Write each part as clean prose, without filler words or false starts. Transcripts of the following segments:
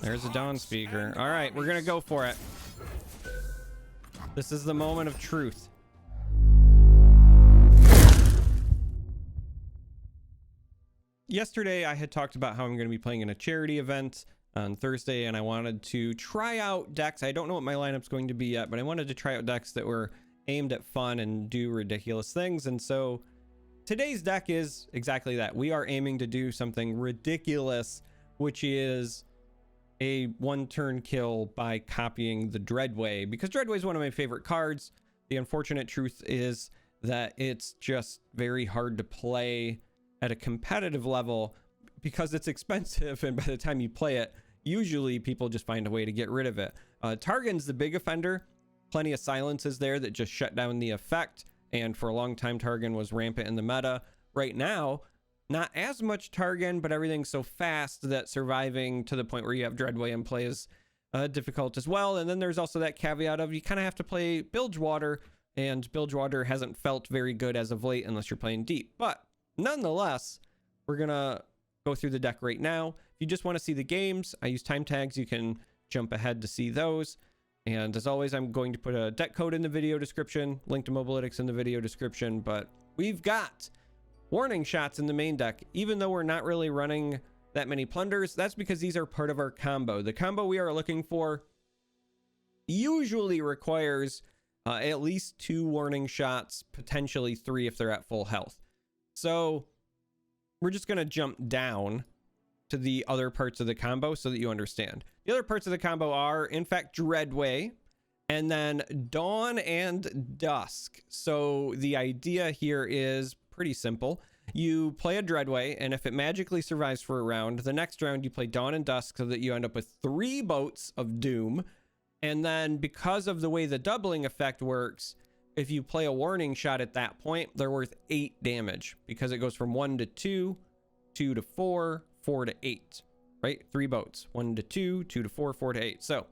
There's a Dawn speaker. All right, we're gonna go for it. This is the moment of truth. Yesterday, I had talked about how I'm going to be playing in a charity event on Thursday, and I wanted to try out decks. I don't know what my lineup's going to be yet, but I wanted to try out decks that were aimed at fun and do ridiculous things. And so today's deck is exactly that. We are aiming to do something ridiculous, which is a one-turn kill by copying the Dreadway, because Dreadway is one of my favorite cards. The unfortunate truth is that it's just very hard to play at a competitive level because it's expensive, and by the time you play it, usually people just find a way to get rid of it. Targon's the big offender. Plenty of silences there that just shut down the effect, and for a long time Targon was rampant in the meta. Right now, not as much Targon, but everything's so fast that surviving to the point where you have Dreadway in play is difficult as well. And then there's also that caveat of you kind of have to play Bilgewater, and Bilgewater hasn't felt very good as of late unless you're playing deep. But nonetheless, we're gonna go through the deck right now. If you just want to see the games, I use time tags. You can jump ahead to see those. And as always, I'm going to put a deck code in the video description, link to Mobalytics in the video description. But we've got warning shots in the main deck. Even though we're not really running that many plunders, that's because these are part of our combo. The combo we are looking for usually requires at least 2 warning shots, potentially 3 if they're at full health. So we're just going to jump down to the other parts of the combo so that you understand. The other parts of the combo are, in fact, Dreadway, and then Dawn and Dusk. So the idea here is pretty simple. You play a Dreadway, and if it magically survives for a round, the next round you play Dawn and Dusk so that you end up with 3 boats of doom. And then because of the way the doubling effect works, if you play a warning shot at that point, they're worth 8 damage because it goes from 1 to 2, 2 to 4, 4 to 8, right? 3 boats, 1 to 2, 2 to 4, 4 to 8. So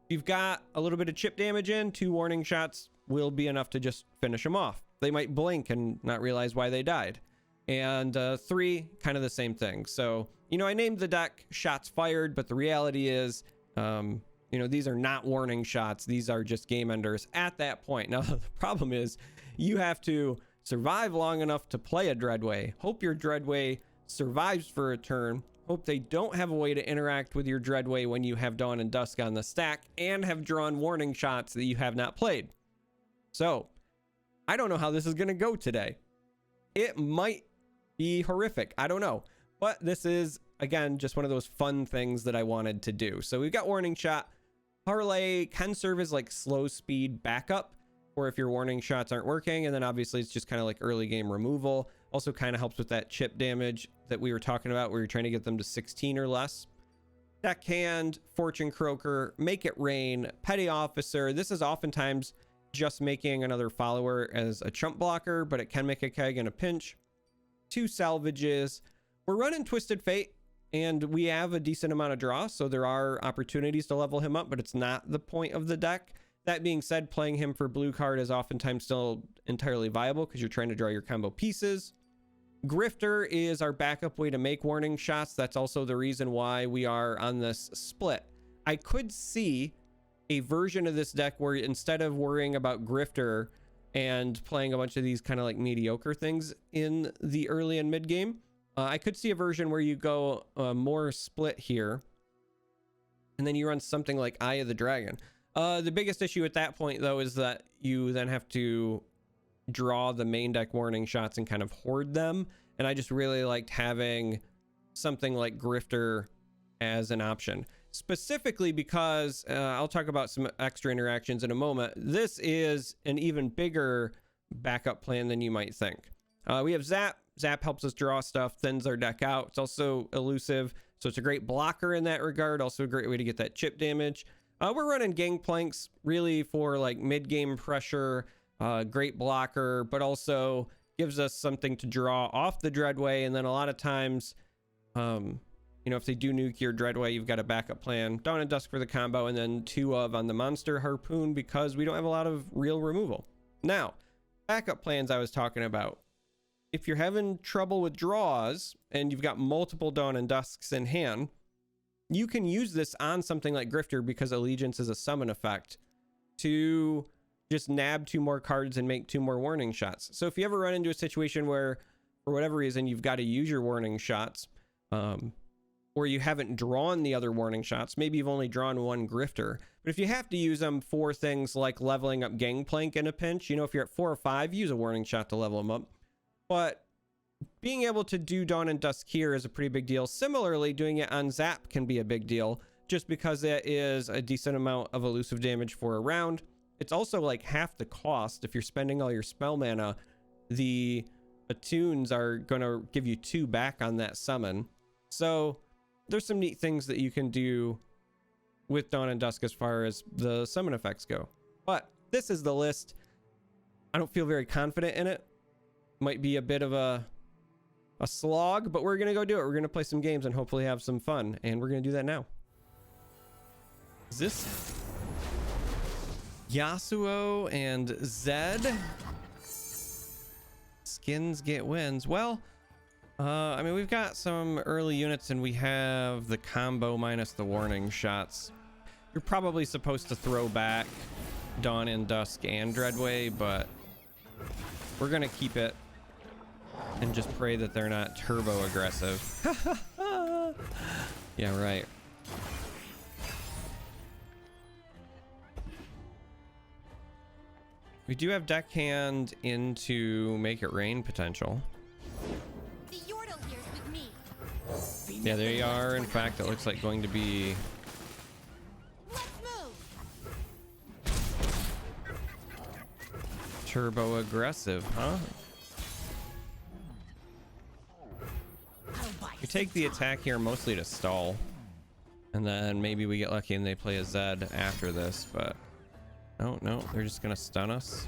you've got a little bit of chip damage in, 2 warning shots will be enough to just finish them off. They might blink and not realize why they died. And 3, kind of the same thing. So, you know, I named the deck Shots Fired, but the reality is, you know, these are not warning shots. These are just game enders at that point. Now, the problem is you have to survive long enough to play a Dreadway. Hope your Dreadway survives for a turn. Hope they don't have a way to interact with your Dreadway when you have Dawn and Dusk on the stack and have drawn warning shots that you have not played. So, I don't know how this is going to go today. It might be horrific. I don't know. But this is, again, just one of those fun things that I wanted to do. So we've got warning shot. Parlay can serve as like slow speed backup, or if your warning shots aren't working, and then obviously it's just kind of like early game removal. Also kind of helps with that chip damage that we were talking about where you're trying to get them to 16 or less. Deckhand, Fortune Croaker, Make It Rain, Petty Officer. This is oftentimes just making another follower as a chump blocker, but it can make a keg in a pinch. 2 salvages. We're running Twisted Fate, and we have a decent amount of draw, so there are opportunities to level him up, but it's not the point of the deck. That being said, playing him for blue card is oftentimes still entirely viable because you're trying to draw your combo pieces. Grifter is our backup way to make warning shots. That's also the reason why we are on this split. I could see a version of this deck where instead of worrying about Grifter and playing a bunch of these kind of like mediocre things in the early and mid game, I could see a version where you go more split here, and then you run something like Eye of the Dragon. The biggest issue at that point, though, is that you then have to draw the main deck warning shots and kind of hoard them. And I just really liked having something like Grifter as an option, specifically because I'll talk about some extra interactions in a moment. This is an even bigger backup plan than you might think. We have Zap. Zap helps us draw stuff, thins our deck out. It's also elusive, so it's a great blocker in that regard. Also a great way to get that chip damage. We're running Gangplanks really for like mid-game pressure, great blocker, but also gives us something to draw off the Dreadway. And then a lot of times, you know, if they do nuke your Dreadway, you've got a backup plan. Dawn and Dusk for the combo, and then 2 of on the Monster Harpoon because we don't have a lot of real removal. Now, backup plans I was talking about. If you're having trouble with draws and you've got multiple Dawn and Dusks in hand, you can use this on something like Grifter because Allegiance is a summon effect to just nab 2 more cards and make 2 more warning shots. So if you ever run into a situation where for whatever reason you've got to use your warning shots, or you haven't drawn the other warning shots, maybe you've only drawn 1 Grifter, but if you have to use them for things like leveling up Gangplank in a pinch, you know, if you're at 4 or 5, use a warning shot to level them up. But being able to do Dawn and Dusk here is a pretty big deal. Similarly, doing it on Zap can be a big deal just because it is a decent amount of elusive damage for a round. It's also like half the cost. If you're spending all your spell mana, the attunes are going to give you 2 back on that summon. So there's some neat things that you can do with Dawn and Dusk as far as the summon effects go. But this is the list. I don't feel very confident in it. Might be a bit of a slog, but we're going to go do it. We're going to play some games and hopefully have some fun. And we're going to do that now. Is this Yasuo and Zed? Skins get wins. Well, I mean, we've got some early units and we have the combo minus the warning shots. You're probably supposed to throw back Dawn and Dusk and Dreadway, but we're going to keep it and just pray that they're not turbo aggressive. Yeah, right. We do have deckhand into Make It Rain potential. Yeah, they are. In fact, it looks like going to be turbo aggressive, huh? We take the attack here mostly to stall, and then maybe we get lucky and they play a Zed after this, but oh no, they're just gonna stun us.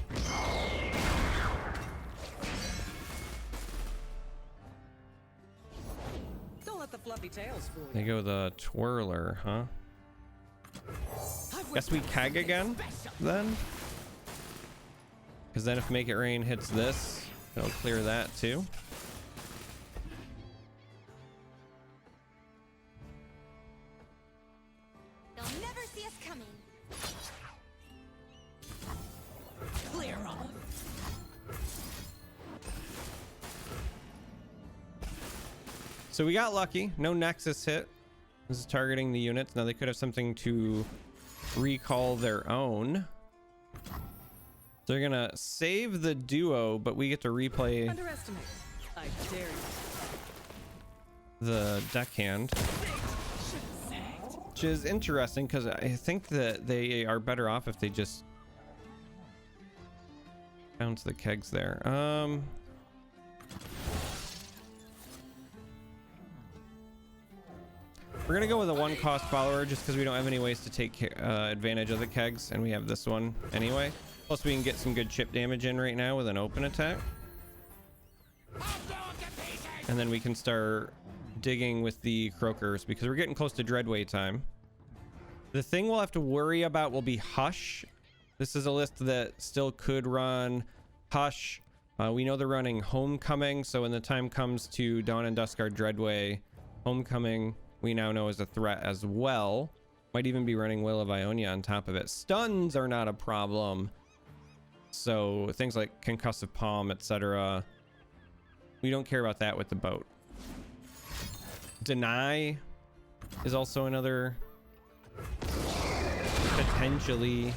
Don't let the fluffy tails fool you. They go the twirler, huh? Guess we keg again then, because then if Make It Rain hits this, it'll clear that too. They'll never see us coming. Clear on. So we got lucky. No Nexus hit. This is targeting the units. Now they could have something to recall their own. They're gonna save the duo, but we get to replay Underestimate. I dare you. the deckhand, which is interesting because I think that they are better off if they just bounce the kegs there. We're gonna go with a 1-cost follower just because we don't have any ways to take advantage of the kegs, and we have this one anyway. Plus we can get some good chip damage in right now with an open attack, and then we can start digging with the croakers because we're getting close to Dreadway time. The thing we'll have to worry about will be Hush. This is a list that still could run Hush. We know they're running Homecoming, so when the time comes to Dawn and Dusk, our Dreadway, Homecoming we now know is a threat as well. Might even be running Will of Ionia on top of it. Stuns are not a problem, so things like Concussive Palm, etc., we don't care about that with the boat. Deny is also another potentially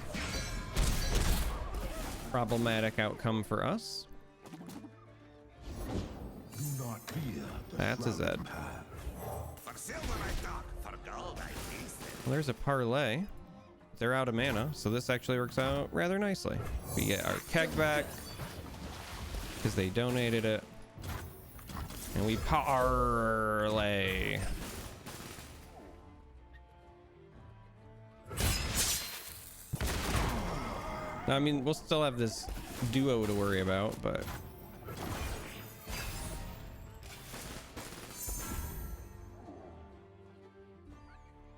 problematic outcome for us. That's a Zed. Well, there's a parlay. They're out of mana, so this actually works out rather nicely. We get our keg back because they donated it, and we parlay. I mean, we'll still have this duo to worry about, but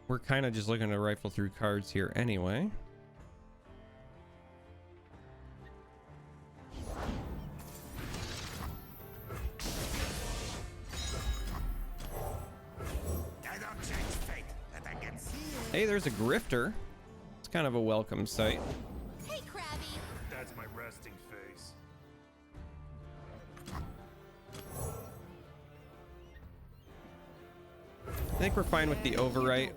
we're kind of just looking to rifle through cards here anyway. I don't change fate, and Hey, there's a grifter. It's kind of a welcome sight. Hey, Krabby. That's my resting face. I think we're fine with the overwrite.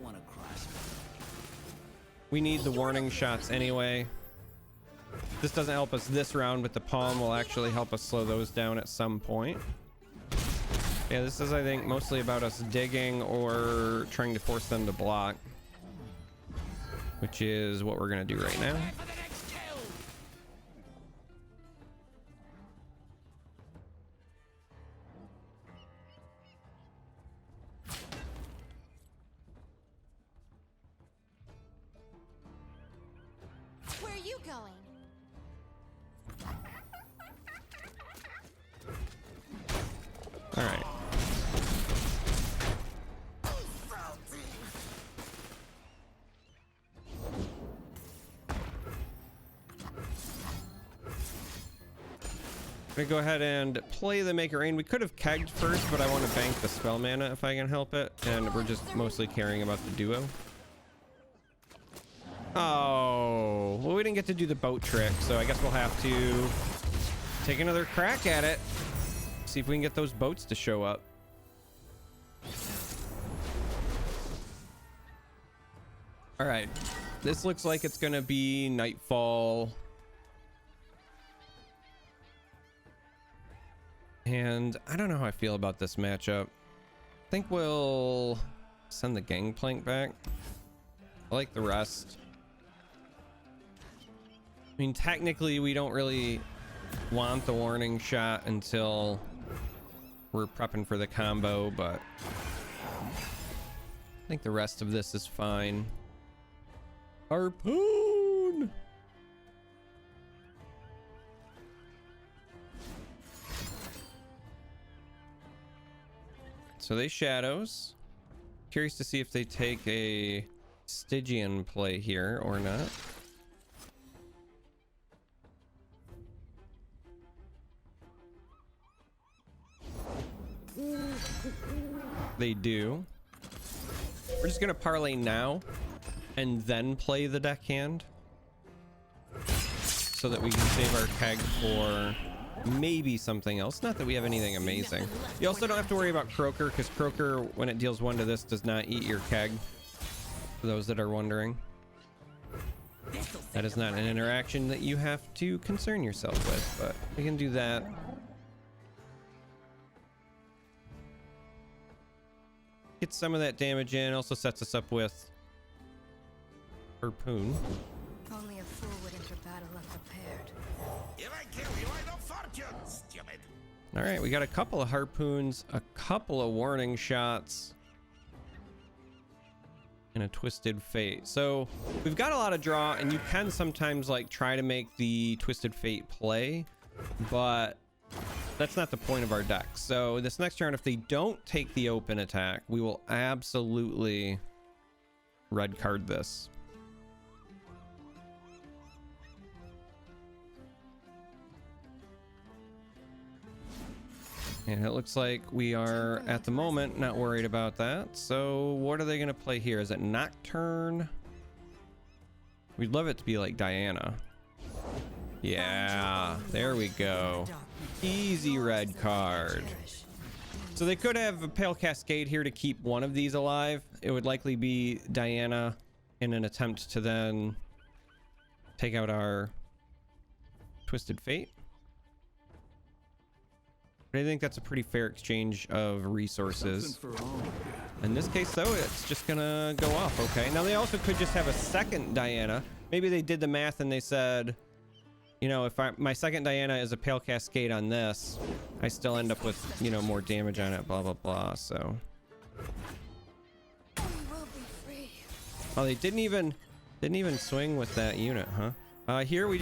We need the warning shots anyway. This doesn't help us this round, but the palm will actually help us slow those down at some point. Yeah, this is, I think, mostly about us digging or trying to force them to block, which is what we're gonna do right now. Where are you going? All right. I'm gonna go ahead and play the Make It Rain. We could have kegged first, but I want to bank the spell mana if I can help it, and we're just mostly caring about the duo. Oh, well, we didn't get to do the boat trick, so I guess we'll have to take another crack at it. See if we can get those boats to show up. All right, this looks like it's gonna be Nightfall. And I don't know how I feel about this matchup. I think we'll send the Gangplank back. I like the rest. I mean, technically, we don't really want the warning shot until we're prepping for the combo, but I think the rest of this is fine. Harpoon! So they shadows. Curious to see if they take a Stygian play here or not. They do. We're just gonna parlay now and then play the deckhand so that we can save our keg for maybe something else. Not that we have anything amazing. You also don't have to worry about Croaker, because Croaker, when it deals 1 to this, does not eat your keg. For those that are wondering, that is not an interaction that you have to concern yourself with, but we can do that. Get some of that damage in. Also sets us up with Harpoon. Only a fool would enter battle unprepared. If I kill you, I know fortune, stupid. All right, we got a couple of harpoons, a couple of warning shots, and a Twisted Fate. So we've got a lot of draw, and you can sometimes like try to make the Twisted Fate play, but that's not the point of our deck. So this next round, if they don't take the open attack, we will absolutely red card this. And it looks like we are, at the moment, not worried about that. So what are they going to play here? Is it Nocturne? We'd love it to be like Diana. Yeah, there we go. Easy red card. So they could have a Pale Cascade here to keep one of these alive. It would likely be Diana in an attempt to then take out our Twisted Fate. But I think that's a pretty fair exchange of resources. In this case, though, it's just gonna go off. Okay. Now they also could just have a second Diana. Maybe they did the math and they said, you know, if my second Diana is a Pale Cascade on this, I still end up with, you know, more damage on it. Blah blah blah. So. We will be free. Oh, they didn't even swing with that unit, huh? Here we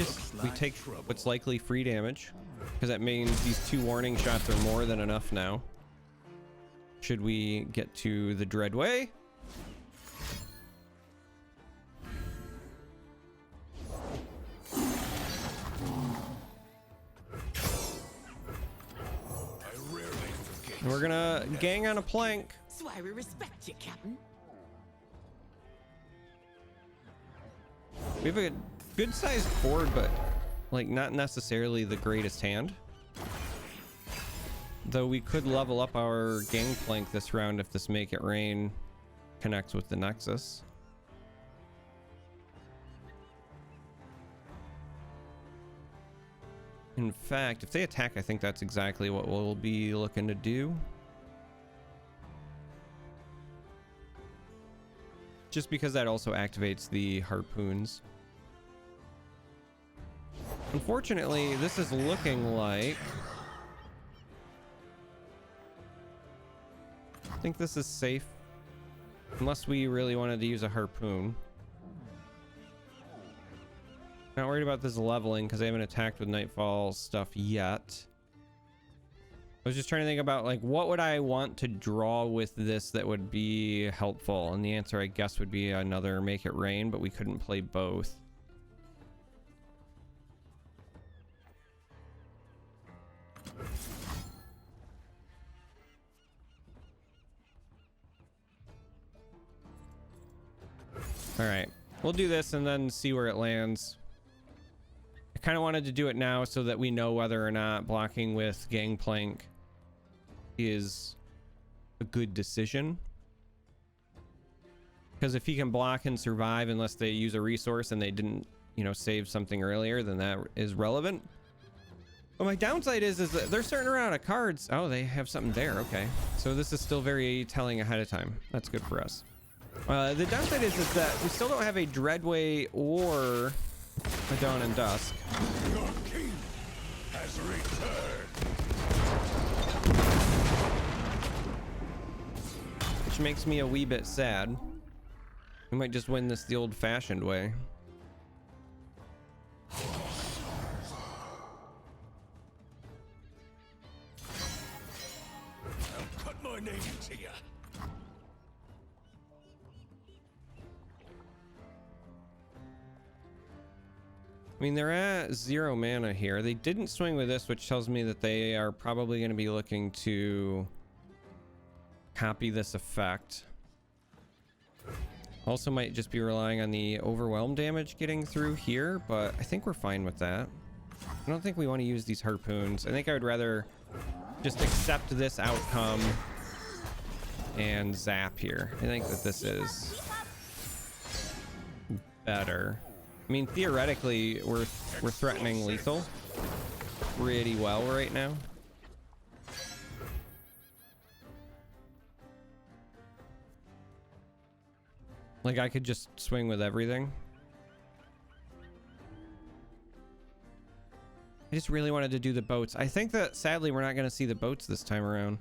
take what's likely free damage, because that means these 2 warning shots are more than enough now. Should we get to the Dreadway? And we're gonna gang on a plank. That's why we respect you, Captain. We have a good sized board, but like not necessarily the greatest hand. Though we could level up our Gangplank this round if this Make It Rain connects with the Nexus. In fact, if they attack, I think that's exactly what we'll be looking to do. Just because that also activates the harpoons. Unfortunately, this is looking like... I think this is safe. Unless we really wanted to use a harpoon. Not worried about this leveling because I haven't attacked with Nightfall stuff yet. I was just trying to think about like what would I want to draw with this that would be helpful, and the answer I guess would be another Make It Rain, but we couldn't play both. All right, we'll do this and then see where it lands. I kind of wanted to do it now so that we know whether or not blocking with Gangplank is a good decision. Because if he can block and survive unless they use a resource and they didn't, you know, save something earlier, then that is relevant. But my downside is that they're starting to run out of cards. Oh, they have something there. Okay. So this is still very telling ahead of time. That's good for us. The downside is that we still don't have a Dreadway or a Dawn and Dusk. Your king has returned. Which makes me a wee bit sad. We might just win this the old-fashioned way. I'll cut my name into ya. I mean, they're at 0 mana here. They didn't swing with this, which tells me that they are probably going to be looking to copy this effect. Also might just be relying on the overwhelm damage getting through here, but I think we're fine with that. I don't think we want to use these harpoons. I think I would rather just accept this outcome and zap here. I think that this is better. I mean, theoretically, we're threatening lethal pretty well right now. Like, I could just swing with everything. I just really wanted to do the boats. I think that, sadly, we're not going to see the boats this time around.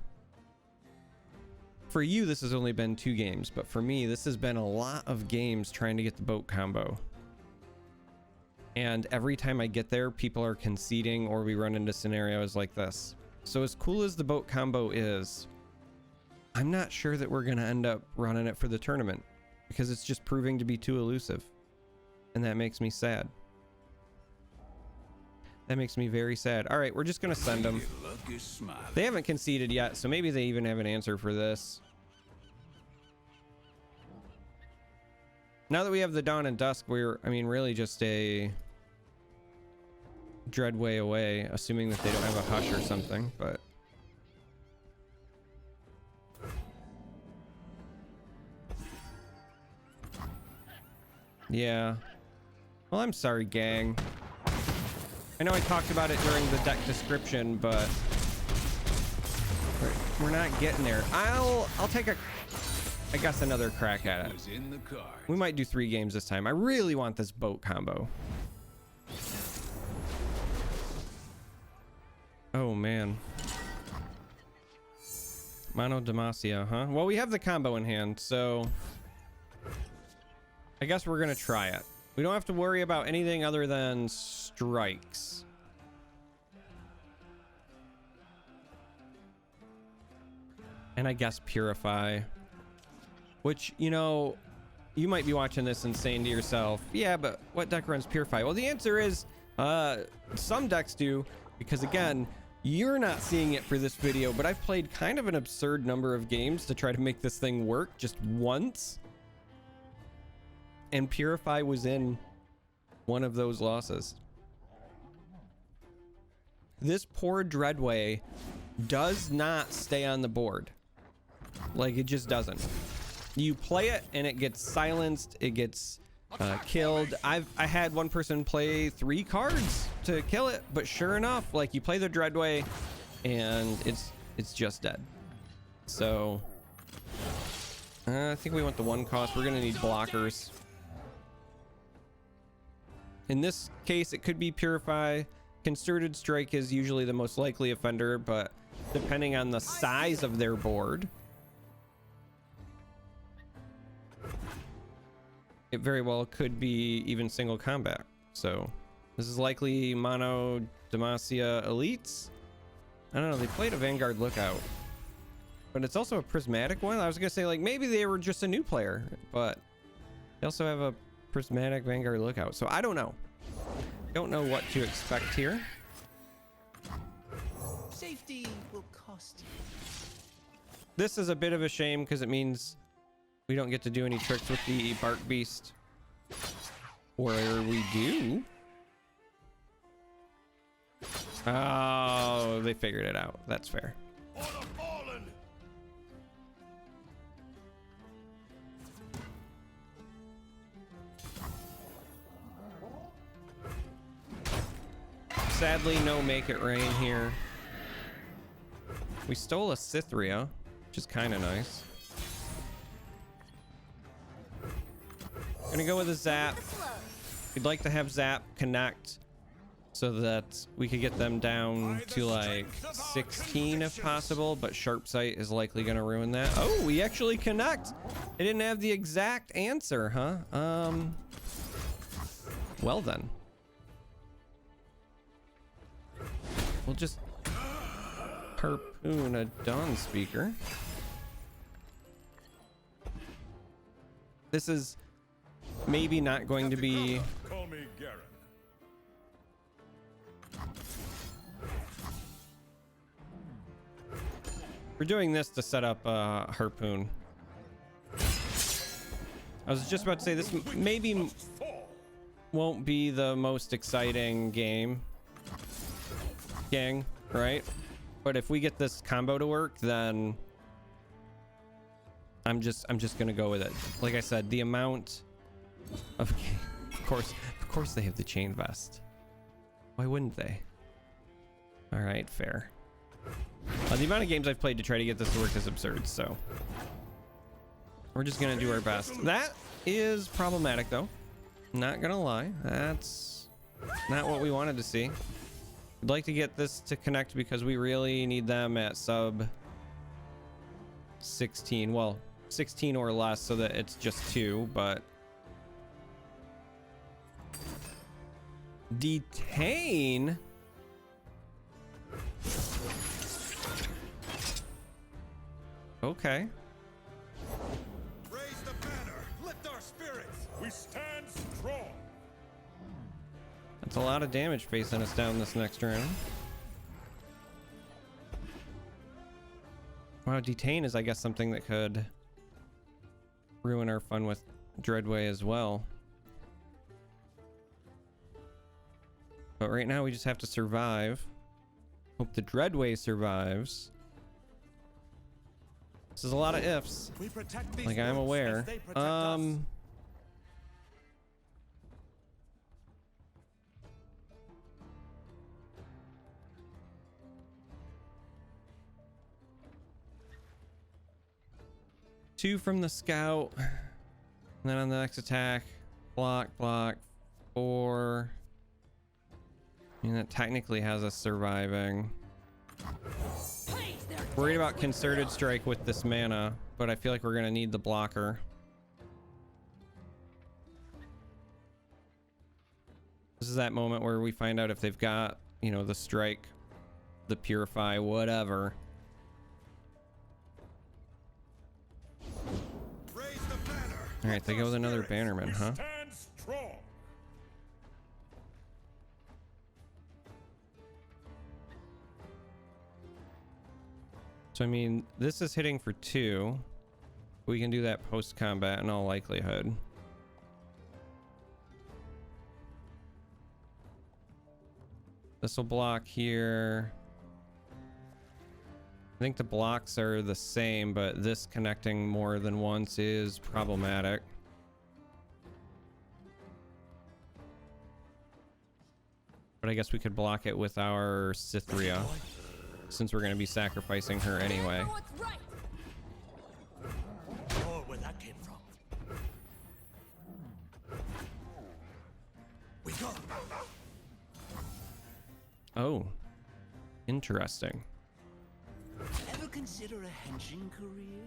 For you, this has only been 2 games, but for me, this has been a lot of games trying to get the boat combo. And every time I get there, people are conceding or we run into scenarios like this. So as cool as the boat combo is, I'm not sure that we're going to end up running it for the tournament because it's just proving to be too elusive. And that makes me sad. That makes me very sad. All right, we're just going to send them. They haven't conceded yet, so maybe they even have an answer for this. Now that we have the Dawn and Dusk, we're, I mean, really just a Dreadway away, assuming that they don't have a Hush or something, but... Yeah. Well, I'm sorry, gang. I know I talked about it during the deck description, but... we're not getting there. I'll take I guess another crack at it. We might do 3 games this time. I really want this boat combo. Oh man. Mono Demacia, huh? Well, we have the combo in hand, so I guess we're gonna try it. We don't have to worry about anything other than strikes. And I guess Purify. Which, you know, you might be watching this and saying to yourself, yeah, but what deck runs Purify? Well, the answer is some decks do, because again, you're not seeing it for this video, but I've played kind of an absurd number of games to try to make this thing work just once. And Purify was in one of those losses. This poor Dreadway does not stay on the board. Like, it just doesn't. You play it and it gets silenced, it gets killed. I had one person play 3 cards to kill it, but sure enough, like, you play the Dreadway and it's just dead. So I think we want the 1 cost. We're gonna need blockers. In this case, it could be Purify. Concerted Strike is usually the most likely offender, but depending on the size of their board, it very well could be even single combat. So this is likely Mono Demacia Elites. I don't know, they played a Vanguard Lookout, but it's also a prismatic one. I was gonna say, like, maybe they were just a new player, but they also have a prismatic Vanguard Lookout. So I don't know. Don't know what to expect here. Safety will cost you. This is a bit of a shame because it means we don't get to do any tricks with the Bark Beast. Or we do. Oh, they figured it out. That's fair. Sadly, no Make It Rain here. We stole a Cythria, which is kind of nice. Gonna go with a Zap. We'd like to have Zap connect so that we could get them down to like 16 if possible, but Sharp Sight is likely gonna ruin that. Oh, we actually connect. It didn't have the exact answer, huh? Well then. We'll just harpoon a Dawn Speaker. This is maybe not going to be Call me Garen. we're doing this to set up harpoon. I was just about to say this maybe won't be the most exciting gang, right? But if we get this combo to work, then I'm just gonna go with it. Like I said, the amount of of course they have the chain vest. Why wouldn't they? All right, fair. The amount of games I've played to try to get this to work is absurd, so we're just gonna do our best. That is problematic though, not gonna lie. That's not what we wanted to see. We'd like to get this to connect because we really need them at sub 16. Well, 16 or less so that it's just 2, but detain. Okay. Raise the banner. Lift our spirits. We stand strong. That's a lot of damage facing us down this next round. Wow, detain is, I guess, something that could ruin our fun with Dreadway as well. But right now we just have to survive. Hope the Dreadway survives. This is a lot of ifs. We protect these Like, I'm worlds aware. as they protect us. Two from the scout. And then on the next attack, block, 4. I mean, that technically has us surviving. Worried about Concerted Strike with this mana, but I feel like we're gonna need the blocker. This is that moment where we find out if they've got, you know, the strike, the purify, whatever. All right, they go with another bannerman, huh? Stand strong. So I mean, this is hitting for 2. We can do that post combat in all likelihood. This will block here. I think the blocks are the same, but this connecting more than once is problematic. But I guess we could block it with our Cythria, since we're going to be sacrificing her anyway. Oh, where that came from. We go. Oh, interesting. Ever consider a henching career?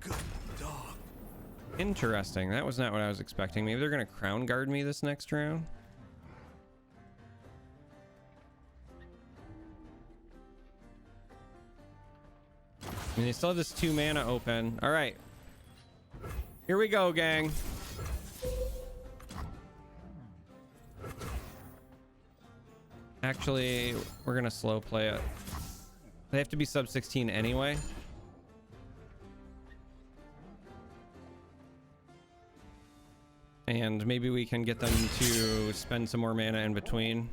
Good dog. Interesting. That was not what I was expecting. Maybe they're going to crown guard me this next round. I mean, they still have this 2 mana open. All right. Here we go, gang. Actually, we're going to slow play it. They have to be sub 16 anyway. And maybe we can get them to spend some more mana in between.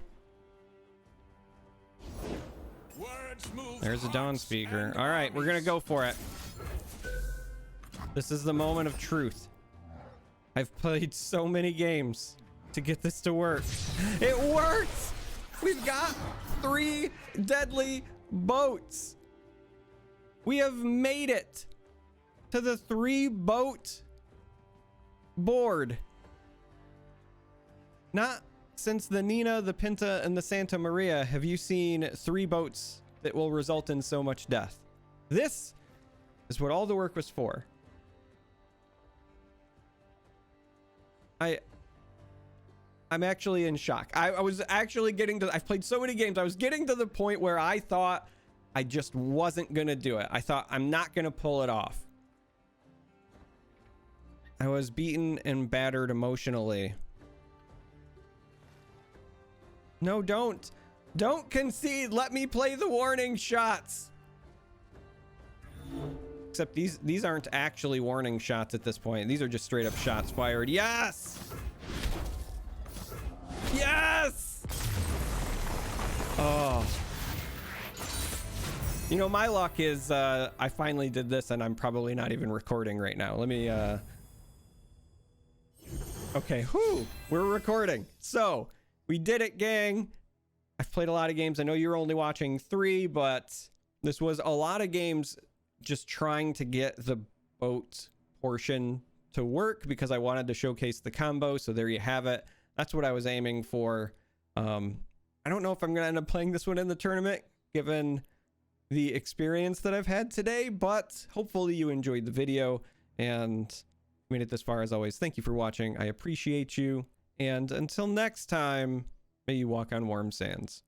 There's a Dawn Speaker. All right, we're going to go for it. This is the moment of truth. I've played so many games to get this to work. It works! We've got 3 deadly boats. We have made it to the 3 boat board. Not since the Nina, the Pinta, and the Santa Maria have you seen 3 boats that will result in so much death. This is what all the work was for. I'm actually in shock. I was actually getting to, I've played so many games. I was getting to the point where I thought I just wasn't going to do it. I thought I'm not going to pull it off. I was beaten and battered emotionally. No, don't. Don't concede. Let me play the warning shots. Except these aren't actually warning shots at this point. These are just straight up shots fired. Yes! Yes! Oh. You know, my luck is I finally did this and I'm probably not even recording right now. Let me okay, whoo, we're recording. So we did it, gang. I've played a lot of games. I know you're only watching 3, but this was a lot of games just trying to get the boat portion to work because I wanted to showcase the combo. So there you have it. That's what I was aiming for. I don't know if I'm going to end up playing this one in the tournament, given the experience that I've had today, but hopefully you enjoyed the video and made it this far. As always, thank you for watching. I appreciate you. And until next time, may you walk on warm sands.